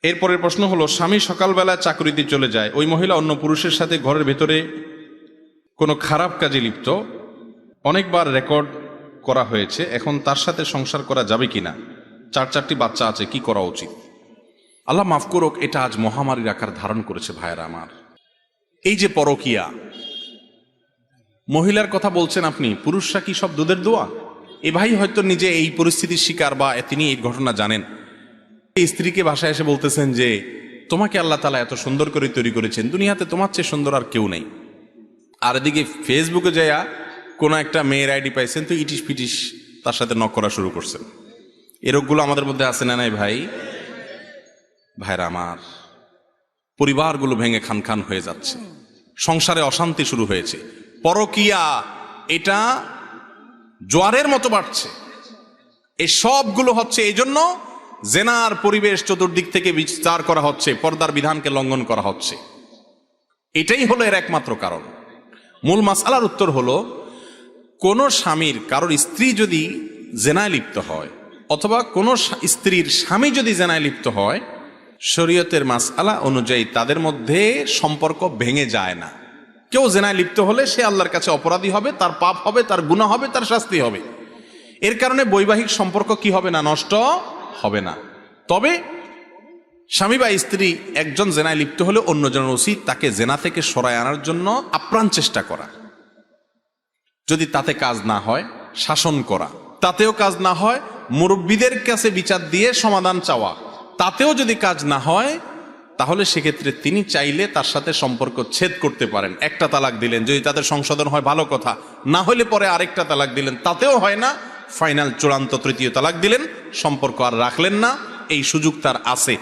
এরপরের প্রশ্ন হলো, স্বামী সকালবেলা চাকরিতে চলে যায়, ওই মহিলা অন্য পুরুষের সাথে ঘরের ভেতরে কোনো খারাপ কাজে লিপ্ত, অনেকবার রেকর্ড করা হয়েছে, এখন তার সাথে সংসার করা যাবে কিনা? 4টি বাচ্চা আছে, কি করা উচিত? আল্লাহ মাফ করুক, এটা আজ মহামারীর আকার ধারণ করেছে ভাইয়েরা আমার। এই যে পরকিয়া, মহিলার কথা বলছেন আপনি, পুরুষরা কি সব দুধের দোয়া? এ ভাই হয়তো নিজে এই পরিস্থিতির শিকার বা তিনি এই ঘটনা জানেন। স্ত্রীকে বাসায় এসে বলতেছেন যে তোমাকে আল্লাহ তাআলা এত সুন্দর করে তৈরি করেছেন, দুনিয়াতে তোমার চেয়ে সুন্দর আর কেউ নেই। আর এদিকে ফেসবুকে যাইয়া কোনো একটা মেয়ের আইডি পাইছেন, তো ইটিস পিটিস তার সাথে নক করা শুরু করছেন। এরকগুলো আমাদের মধ্যে আছে না নাই ভাই? ভাইরা আমার, পরিবারগুলো ভেঙে খান খান হয়ে যাচ্ছে, সংসারে অশান্তি শুরু হয়েছে। পরকিয়া এটা জোয়ারের মতো বাড়ছে। এই সবগুলো হচ্ছে এই জন্য জেনার পরিবেশ চতুর্দিক থেকে বিস্তার করা হচ্ছে, পর্দার বিধানকে লঙ্ঘন করা হচ্ছে। এটাই হলো এর একমাত্র কারণ। মূল মাসআলার উত্তর হলো, কোন স্বামীর কারোর স্ত্রী যদি জেনায় লিপ্ত হয়, অথবা কোন স্ত্রীর স্বামী যদি জেনায় লিপ্ত হয়, শরীয়তের মাসআলা অনুযায়ী তাদের মধ্যে সম্পর্ক ভেঙে যায় না। কেউ জেনায় লিপ্ত হলে সে আল্লাহর কাছে অপরাধী হবে, তার পাপ হবে, তার গুনাহ হবে, তার শাস্তি হবে। এর কারণে বৈবাহিক সম্পর্ক কি হবে না? নষ্ট হবে না। তবে স্বামী বা স্ত্রী একজন জেনায় লিপ্ত হলে অন্যজনের উচিত তাকে জেনা থেকে সরায় আনার জন্য আপ্রাণ চেষ্টা করা। যদি তাতে কাজ না হয়, শাসন করা। তাতেও কাজ না হয়, মুরব্বীদের কাছে বিচার দিয়ে সমাধান চাওয়া। তাতেও যদি কাজ না হয়, তাহলে সেক্ষেত্রে তিনি চাইলে তার সাথে সম্পর্ক ছেদ করতে পারেন। একটা তালাক দিলেন, যদি তাদের সংশোধন হয় ভালো কথা, না হলে পরে আরেকটা তালাক দিলেন, তাতেও হয় না, ফাইনাল চূড়ান্ত তৃতীয় তালাক দিলেন, সম্পর্ক আর রাখলেন না। এই সুযোগ তার আছে।